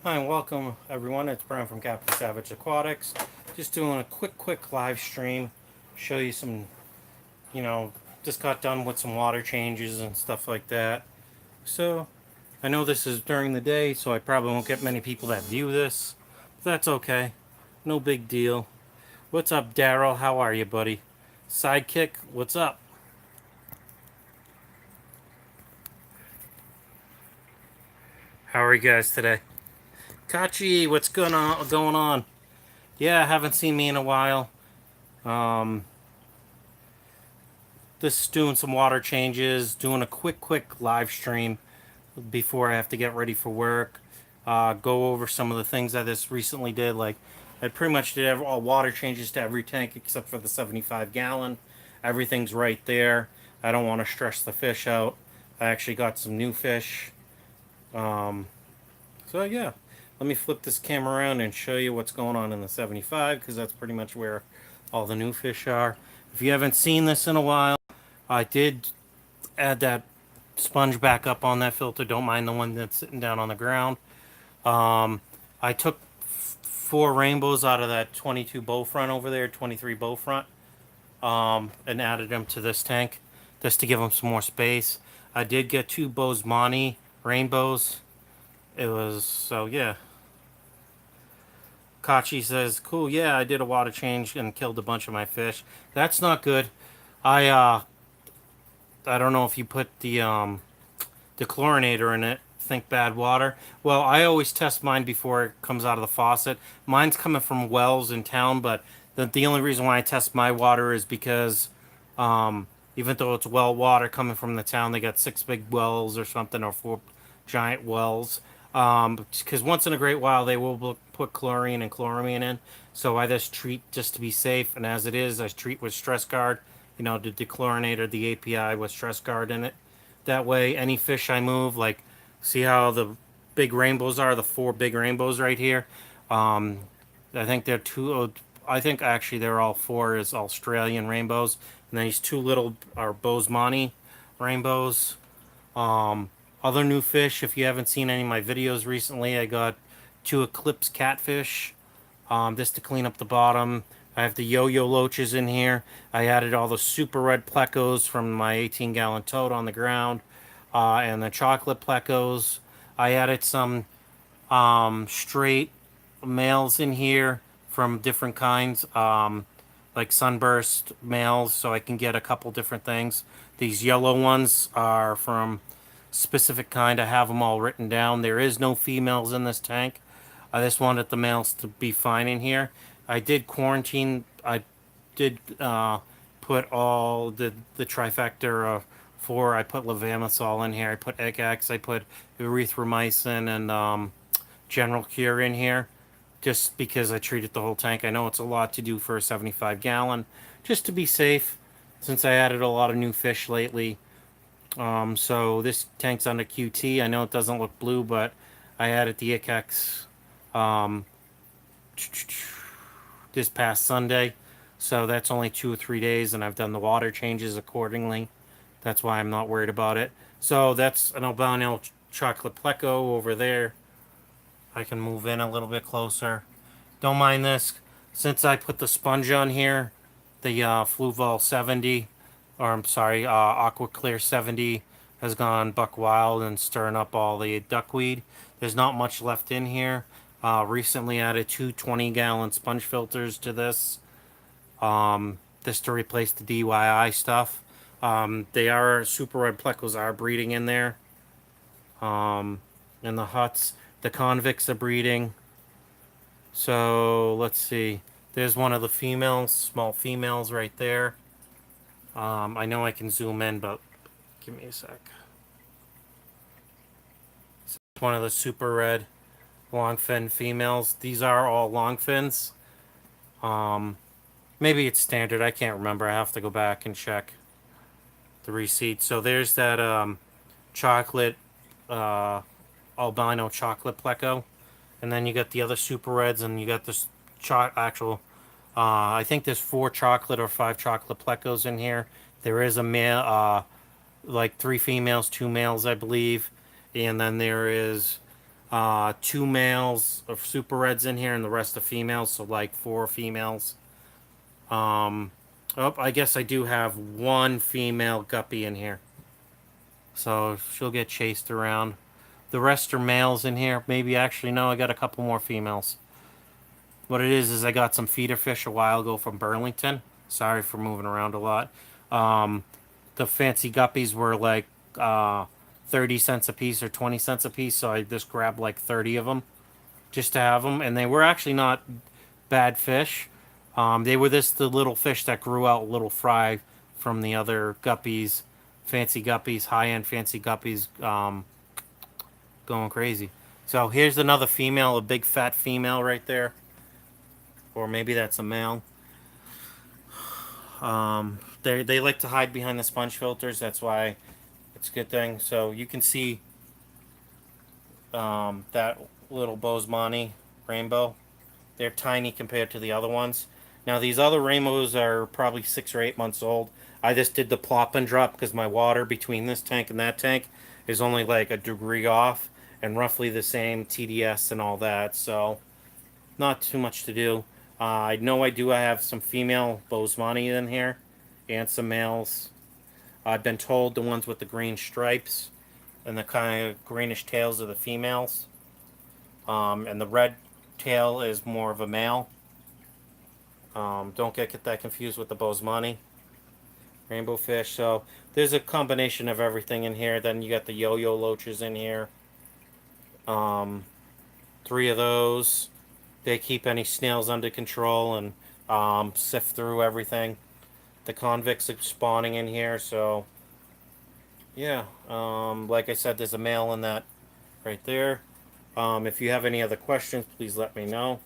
Hi and welcome everyone. It's Brian from Captain Savage Aquatics. Just doing a quick live stream. Show you some, you know, just got done with some water changes and stuff like that. So I know this is during the day, so I probably won't get many people that view this. But that's okay. No big deal. What's up, Daryl? How are you, buddy? Sidekick, what's up? How are you guys today? Kachi, what's going on? Yeah, haven't seen me in a while. Um, Just doing some water changes, doing a quick live stream before I have to get ready for work. Go over some of the things I just recently did. Like, I pretty much did all water changes to every tank except for the 75 gallon. Everything's right there. I don't want to stress the fish out. I actually got some new fish. Um, so, yeah. Let me flip this camera around and show you what's going on in the 75 because that's pretty much where all the new fish are. If you haven't seen this in a while, I did add that sponge back up on that filter. Don't mind the one that's sitting down on the ground. I took four rainbows out of that 22 bow front over there, 23 bow front, and added them to this tank just to give them some more space. I did get two Bosemani rainbows. It was, so yeah. Kachi says, cool, yeah, I did a water change and killed a bunch of my fish. That's not good. I, uh, I don't know if you put the chlorinator in it. Think bad water. Well, I always test mine before it comes out of the faucet. Mine's coming from wells in town, but the only reason why I test my water is because um, even though it's well water coming from the town, they got six big wells or something, or four giant wells. Because once in a great while they will put chlorine and chloramine in. So I just treat just to be safe, and as it is, I treat with stress guard. You know, the dechlorinator, the API with stress guard in it. That way, any fish I move, like, see how the big rainbows are, the four big rainbows right here. Um, I think they're two. I think actually they're all four is Australian rainbows, and then these two little are Bosemani rainbows. Um, Other new fish. If you haven't seen any of my videos recently, I got two Eclipse catfish. Just to clean up the bottom. I have the yo-yo loaches in here. I added all the super red plecos from my 18-gallon tote on the ground, and the chocolate plecos. I added some straight males in here from different kinds, like sunburst males, so I can get a couple different things. These yellow ones are from specific kind. I have them all written down. There is no females in this tank. I just wanted the males to be fine in here. I did quarantine. I did put all the trifecta four. I put levamisole in here. I put Egax. I put erythromycin and general cure in here, just because I treated the whole tank. I know it's a lot to do for a 75 gallon, just to be safe, since I added a lot of new fish lately. So this tank's under QT. I know it doesn't look blue, but I added the Icex um, this past Sunday. So that's only 2 or 3 days, and I've done the water changes accordingly. That's why I'm not worried about it. So that's an albino chocolate pleco over there. I can move in a little bit closer. Don't mind this. Since I put the sponge on here, the Fluval 70, or I'm sorry, Aqua Clear 70 has gone buck wild and stirring up all the duckweed. There's not much left in here. Recently added two 20-gallon sponge filters to this. This to replace the DIY stuff. They are super red plecos are breeding in there. In the huts, the convicts are breeding. So let's see. There's one of the females, small females right there. I know I can zoom in, but give me a sec. So it's one of the super red long fin females. These are all long fins. Maybe it's standard. I can't remember. I have to go back and check the receipt. So there's that chocolate uh, albino chocolate pleco, and then you got the other super reds, and you got this actual. I think there's four chocolate or five chocolate plecos in here. There is a male, like three females, two males, I believe, and then there is Two males of super reds in here, and the rest of females. So like four females. Um, oh, I guess I do have one female guppy in here, so she'll get chased around. The rest are males in here. Maybe actually no, I got a couple more females. What it is I got some feeder fish a while ago from Burlington. Sorry for moving around a lot. Um, the fancy guppies were like 30 cents a piece or 20 cents a piece, so I just grabbed like 30 of them just to have them, and they were actually not bad fish. They were the little fish that grew out a little fry from the other guppies, fancy guppies, high end fancy guppies, going crazy. So here's another female, a big fat female right there, or maybe that's a male. They like to hide behind the sponge filters. That's why it's a good thing. So you can see that little Bosemani rainbow. They're tiny compared to the other ones. Now these other rainbows are probably 6 or 8 months old. I just did the plop and drop because my water between this tank and that tank is only like a degree off and roughly the same TDS and all that. So not too much to do. I know I have some female Bosemani in here and some males. I've been told the ones with the green stripes and the kind of greenish tails are the females. And the red tail is more of a male. Don't get that confused with the Bosemani rainbow fish. So there's a combination of everything in here. Then you got the yo-yo loaches in here. Three of those. They keep any snails under control and sift through everything. The convicts are spawning in here, so yeah. Like I said, there's a male in that right there. If you have any other questions, please let me know.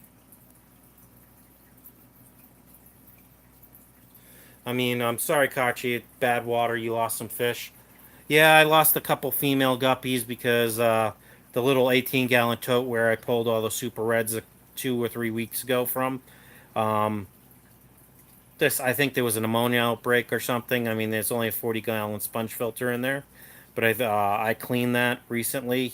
I mean, I'm sorry, Kachi. Bad water. You lost some fish. Yeah, I lost a couple female guppies because the little 18-gallon tote where I pulled all the super reds 2 or 3 weeks ago from. Um, I think there was an ammonia outbreak or something. I mean, there's only a 40-gallon sponge filter in there, but I cleaned that recently,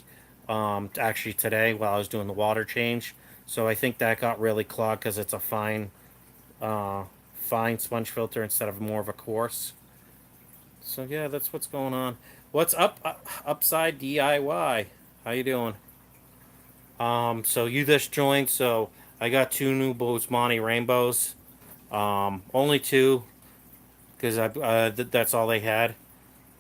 actually today while I was doing the water change. So I think that got really clogged because it's a uh, fine sponge filter instead of more of a coarse. So yeah, that's what's going on. What's up, Upside DIY? How you doing? So you just joined. So I got two new Bosemani rainbows. Only two because that's all they had.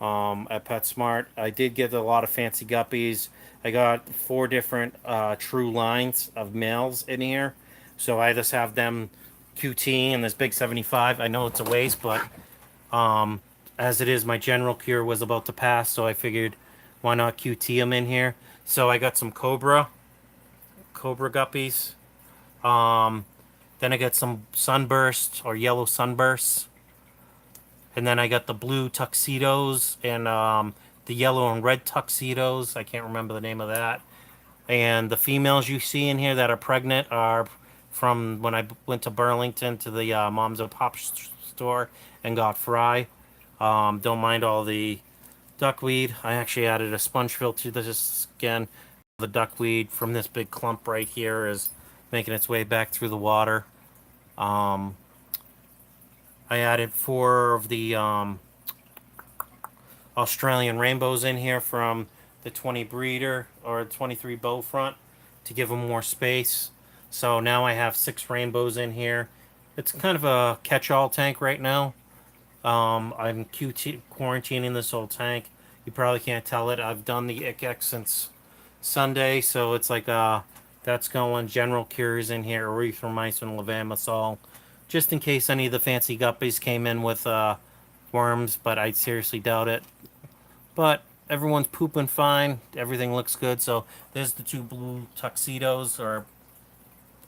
At PetSmart, I did get a lot of fancy guppies. I got four different true lines of males in here. So I just have them QT in this big 75. I know it's a waste, but um, as it is, my general cure was about to pass, so I figured why not QT them in here. So I got some Cobra guppies. Um, then I got some sunburst or yellow sunbursts. And then I got the blue tuxedos and the yellow and red tuxedos. I can't remember the name of that. And the females you see in here that are pregnant are from when I went to Burlington to the Moms and Pop store and got fry. Don't mind all the duckweed. I actually added a sponge filter to this again. The duckweed from this big clump right here is making its way back through the water. Um, I added four of the Australian rainbows in here from the 20 breeder or 23 bow front to give them more space. So now I have 6 rainbows in here. It's kind of a catch-all tank right now. I'm quarantining this whole tank. You probably can't tell it. I've done the ICX since Sunday, so it's like that's going. General cures in here, erythromycin, levamisole, just in case any of the fancy guppies came in with worms, but I seriously doubt it. But everyone's pooping fine. Everything looks good. So there's the two blue tuxedos, or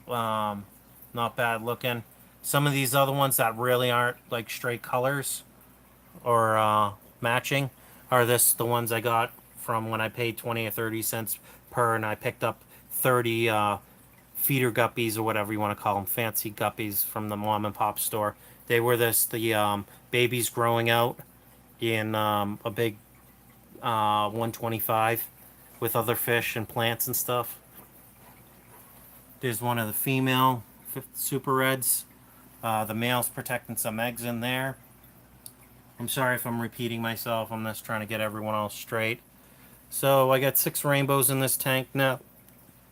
not bad looking. Some of these other ones that really aren't like straight colors or matching are the ones I got from when I paid 20 or 30 cents per, and I picked up 30 feeder guppies or whatever you want to call them, fancy guppies from the mom and pop store. They were the babies growing out in a big 125. with other fish and plants and stuff. There's one of the female super reds. The male's protecting some eggs in there. I'm sorry if I'm repeating myself. I'm just trying to get everyone else straight. So I got 6 rainbows in this tank now.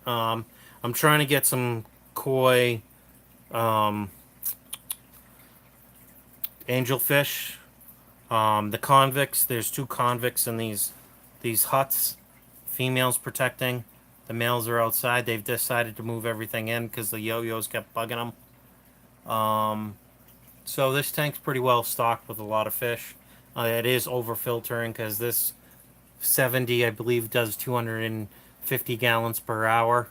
Um, I'm trying to get some koi um, angelfish. The convicts. There's 2 convicts in these huts. Females protecting. The males are outside. They've decided to move everything in because the yo-yos kept bugging them. So this tank's pretty well stocked with a lot of fish. It is over filtering because this 70, I believe, does 250 gallons per hour.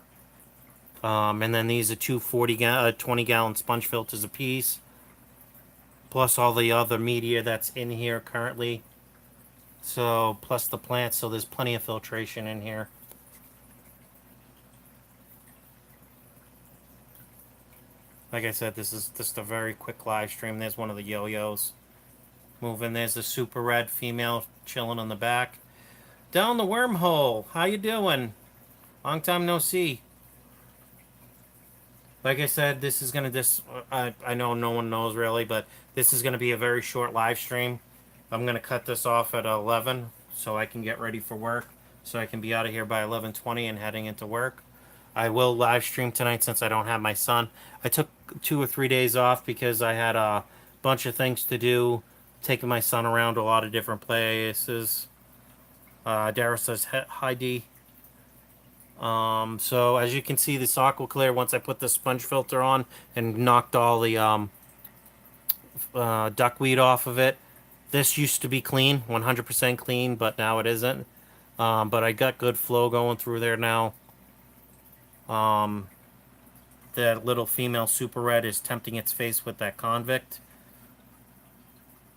And then these are 20 gallon sponge filters apiece, plus all the other media that's in here currently. So, plus the plants, so there's plenty of filtration in here. Like I said, this is just a very quick live stream. There's one of the yo-yos moving. There's the super red female chilling on the back. Down the wormhole. How you doing? Long time no see. Like I said, this is gonna I know no one knows really, but this is gonna be a very short live stream. I'm gonna cut this off at 11 so I can get ready for work, so I can be out of here by 11:20 and heading into work. I will live stream tonight since I don't have my son. I took 2 or 3 days off because I had a bunch of things to do, taking my son around a lot of different places. Dara says hi D. So as you can see, this aqua clear, once I put the sponge filter on and knocked all the duckweed off of it. This used to be clean, 100% clean, but now it isn't. But I got good flow going through there now. That little female super red is tempting its face with that convict.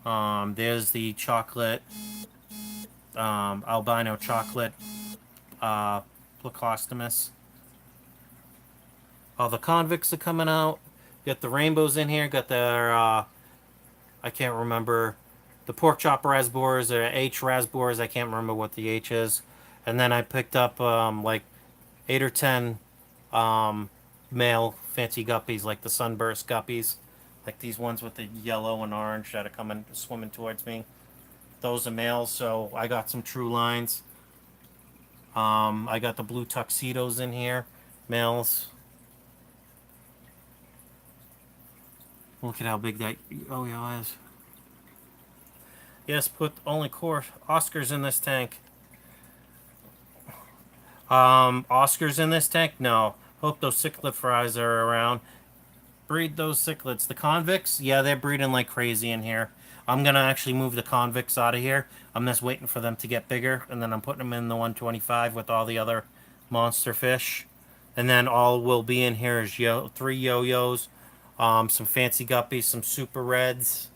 There's the chocolate, albino chocolate Plecostomus. All the convicts are coming out. Got the rainbows in here. Got their, I can't remember, the pork chop raspberries or H raspberries. I can't remember what the H is. And then I picked up like 8 or 10 male fancy guppies, like the sunburst guppies, like these ones with the yellow and orange that are coming swimming towards me. Those are males, so I got some true lines. I got the blue tuxedos in here, males. Look at how big that yo-yo is. Yes, put only core Oscars in this tank. Oscars in this tank? No. Hope those cichlid fries are around. Breed those cichlids. The convicts? Yeah, they're breeding like crazy in here. I'm gonna actually move the convicts out of here. I'm just waiting for them to get bigger, and then I'm putting them in the 125 with all the other monster fish. And then all will be in here is 3 yo-yos, some fancy guppies, some super reds.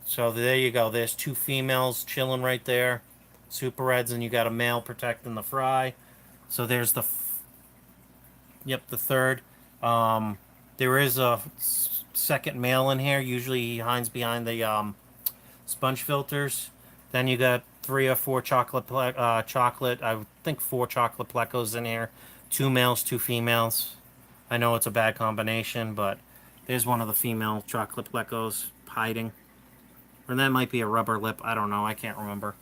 So there you go. There's 2 females chilling right there, super reds, and you got a male protecting the fry. So there's the, yep, the third. There is a second male in here. Usually he hides behind the sponge filters. Then you got 3 or 4 chocolate. I think 4 chocolate plecos in here. 2 males, 2 females. I know it's a bad combination, but there's one of the female chocolate plecos hiding. Or that might be a rubber lip. I don't know. I can't remember.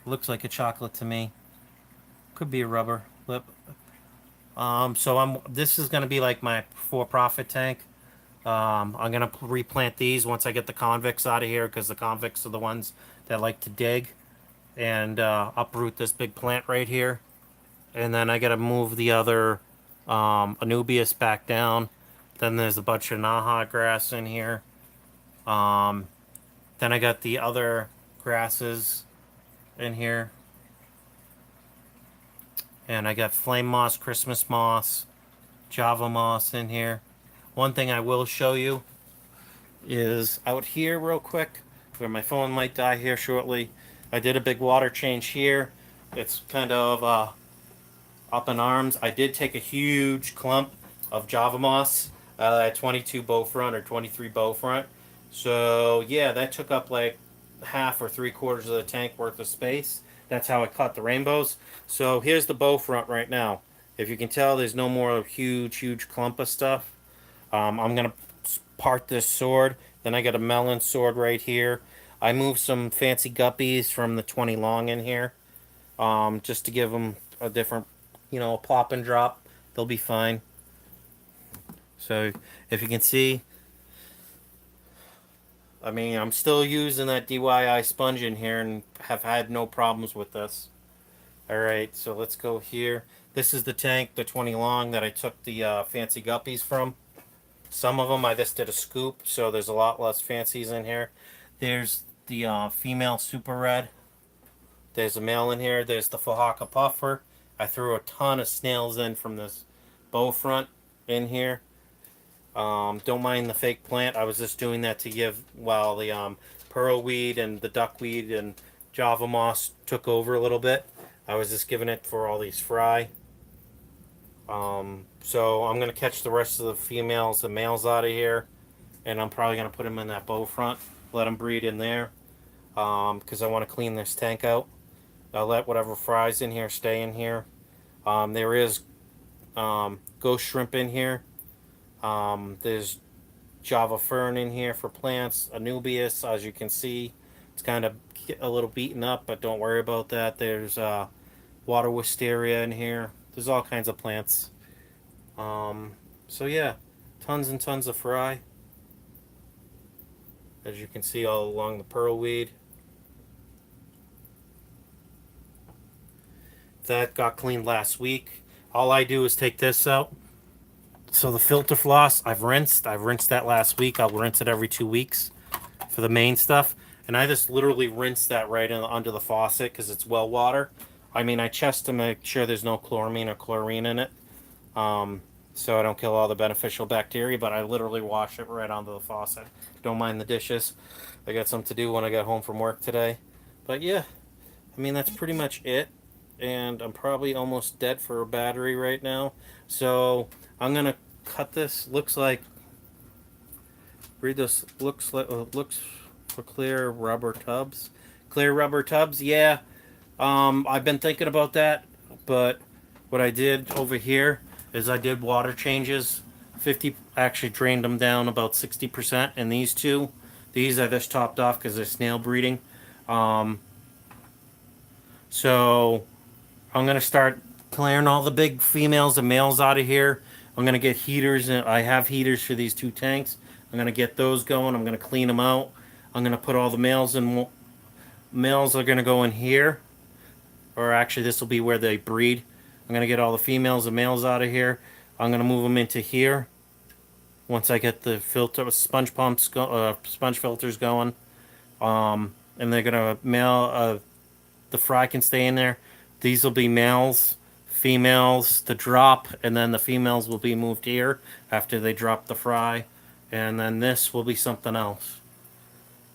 Looks like a chocolate to me. Could be a rubber lip. So this is going to be like my for-profit tank. I'm going to replant these once I get the convicts out of here, because the convicts are the ones that like to dig and uproot this big plant right here. And then I got to move the other Anubias back down. Then there's a bunch of Naha grass in here. Then I got the other grasses in here. And I got flame moss, Christmas moss, Java moss in here. One thing I will show you is out here real quick, where my phone might die here shortly. I did a big water change here. It's kind of up in arms. I did take a huge clump of Java moss at 22 bow front or 23 bow front. So yeah, that took up like half or 3/4 of the tank worth of space. That's how I caught the rainbows. So here's the bow front right now. If you can tell, there's no more huge clump of stuff. I'm gonna part this sword. Then I got a melon sword right here. I moved some fancy guppies from the 20 long in here, just to give them a different, plop and drop. They'll be fine. So if you can see, I mean, I'm still using that DIY sponge in here and have had no problems with this. All right, so let's go here. This is the tank, the 20 long that I took the fancy guppies from. Some of them I just did a scoop, so there's a lot less fancies in here. There's the female super red. There's a male in here. There's the Fahaka puffer. I threw a ton of snails in from this bow front in here. Don't mind the fake plant. I was just doing that to give while the pearlweed and the duckweed and Java moss took over a little bit. I was just giving it for all these fry. So I'm going to catch the rest of the females and males out of here. And I'm probably going to put them in that bow front. Let them breed in there. Because I want to clean this tank out. I'll let whatever fries in here stay in here. There is ghost shrimp in here. There's Java fern in here for plants. Anubias, as you can see. It's kind of a little beaten up, but don't worry about that. There's water wisteria in here. There's all kinds of plants. So yeah, tons and tons of fry. As you can see all along the pearlweed. That got cleaned last week. All I do is take this out. So the filter floss, I've rinsed that last week. I'll rinse it every 2 weeks for the main stuff. And I just literally rinse that right under the faucet because it's well water. I mean, I check to make sure there's no chloramine or chlorine in it. So I don't kill all the beneficial bacteria, but I literally wash it right onto the faucet. Don't mind the dishes. I got something to do when I got home from work today. But yeah, I mean, that's pretty much it. And I'm probably almost dead for a battery right now. So I'm going to cut this. Looks like, read this, looks for clear rubber tubs. Clear rubber tubs, yeah. I've been thinking about that, but what I did over here is I did water changes. 50, actually drained them down about 60%, and these two, these I just topped off because they're snail breeding. So I'm going to start clearing all the big females and males out of here. I'm going to get heaters, and I have heaters for these two tanks. I'm going to get those going. I'm going to clean them out. I'm going to put all the males in. Males are going to go in here, or actually this will be where they breed. I'm going to get all the females and males out of here. I'm going to move them into here once I get the filter sponge pumps sponge filters going. And they're going to male the fry can stay in there. These will be males, females to drop, and then the females will be moved here after they drop the fry. And then this will be something else.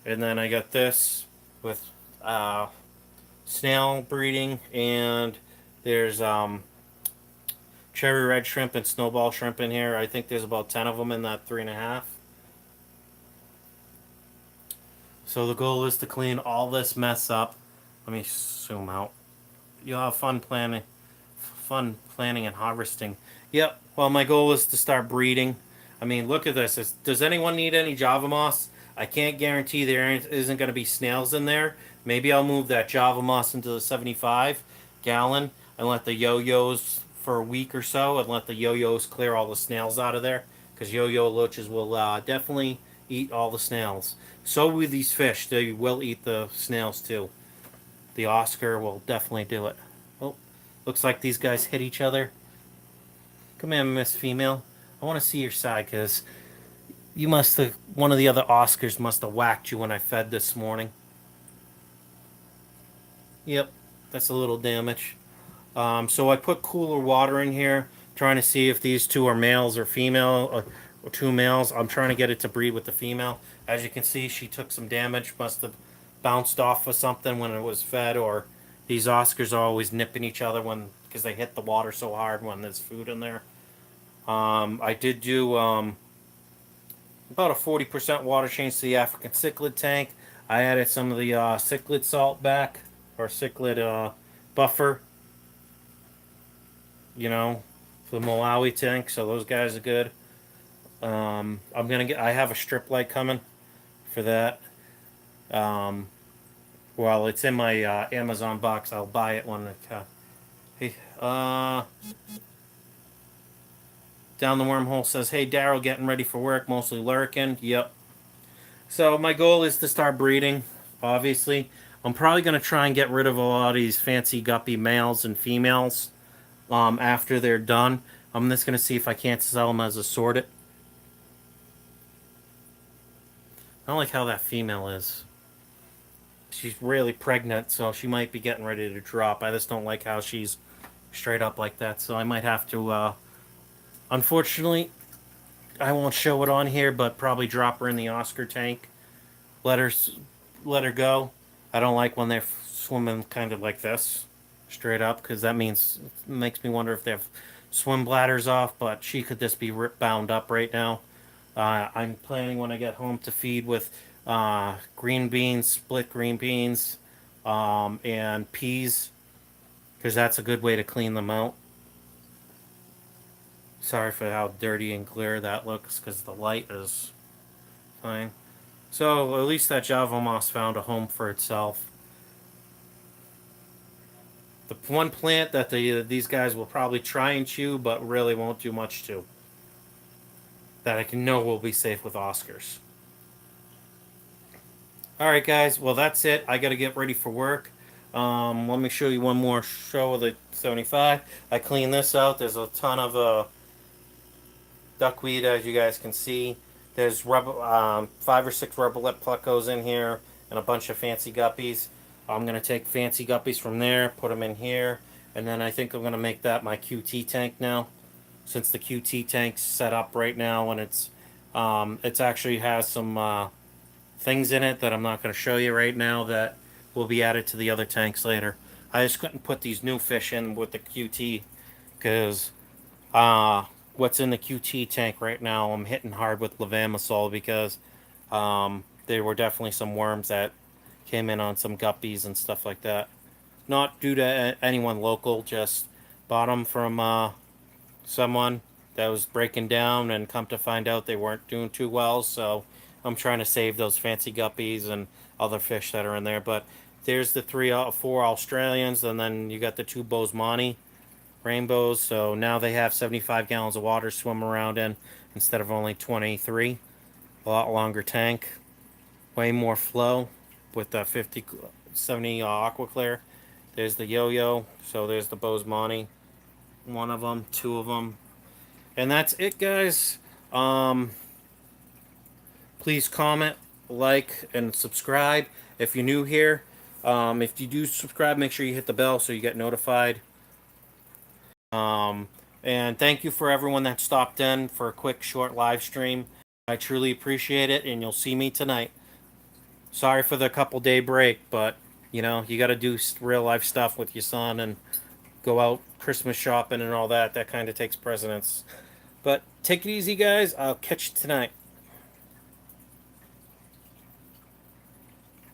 And then I got this with snail breeding, and there's cherry red shrimp and snowball shrimp in here. I think there's about 10 of them in that 3.5. So the goal is to clean all this mess up. Let me zoom out. You'll have fun planning and harvesting. Yep. Well, my goal is to start breeding. I mean, look at this. Does anyone need any Java moss? I can't guarantee there isn't going to be snails in there. Maybe I'll move that Java moss into the 75 gallon and let the yo-yos for a week or so and let the yo-yos clear all the snails out of there, because yo-yo loaches will definitely eat all the snails. So will these fish. They will eat the snails too. The Oscar will definitely do it. Oh, looks like these guys hit each other. Come in, Miss Female. I want to see your side, because you must have, one of the other Oscars must have whacked you when I fed this morning. Yep, that's a little damage. So I put cooler water in here, trying to see if these two are males or female, or two males. I'm trying to get it to breed with the female. As you can see, she took some damage, must have bounced off of something when it was fed, or these Oscars are always nipping each other because they hit the water so hard when there's food in there. I did do about a 40% water change to the African cichlid tank. I added some of the cichlid salt back, or cichlid buffer, you know, for the Malawi tank. So those guys are good. I have a strip light coming for that. Um, well, it's in my Amazon box. I'll buy it when it. Hey, down the wormhole says, "Hey, Daryl, getting ready for work, mostly lurking." Yep. So my goal is to start breeding. Obviously, I'm probably gonna try and get rid of a lot of these fancy guppy males and females. After they're done, I'm just gonna see if I can't sell them as assorted. I don't like how that female is. She's really pregnant, so she might be getting ready to drop. I just don't like how she's straight up like that. So I might have to, unfortunately, I won't show it on here, but probably drop her in the Oscar tank. Let her, let her go. I don't like when they're swimming kind of like this, straight up, because that means it makes me wonder if they have swim bladders off. But she could just be bound up right now. I'm planning when I get home to feed with green beans, split green beans, and peas, because that's a good way to clean them out. Sorry for how dirty and clear that looks, because the light is fine. So at least that Java moss found a home for itself. The one plant that these guys will probably try and chew, but really won't do much to, that I can know will be safe with Oscars. Alright guys, well that's it. I gotta get ready for work. Let me show you one more show of the 75. I cleaned this out. There's a ton of duckweed, as you guys can see. There's 5 or 6 rubber lip pluckos in here and a bunch of fancy guppies. I'm going to take fancy guppies from there, put them in here, and then I think I'm going to make that my QT tank now. Since the QT tank's set up right now, and it's actually has some things in it that I'm not going to show you right now that will be added to the other tanks later. I just couldn't put these new fish in with the QT because what's in the QT tank right now, I'm hitting hard with levamisole because there were definitely some worms that came in on some guppies and stuff like that. Not due to anyone local, just bought them from someone that was breaking down, and come to find out they weren't doing too well. So I'm trying to save those fancy guppies and other fish that are in there. But there's the 4 Australians, and then you got the 2 Bosemani rainbows. So now they have 75 gallons of water to swim around in instead of only 23. A lot longer tank, way more flow with the 70 aqua clear. There's the yo-yo. So there's the Bosemani, one of them, 2 of them, and that's it, guys. Please comment, like, and subscribe if you're new here. If you do subscribe, make sure you hit the bell so you get notified. And thank you for everyone that stopped in for a quick, short live stream. I truly appreciate it, and you'll see me tonight. Sorry for the couple-day break, but, you know, you got to do real life stuff with your son and go out Christmas shopping and all that. That kind of takes precedence. But take it easy, guys. I'll catch you tonight.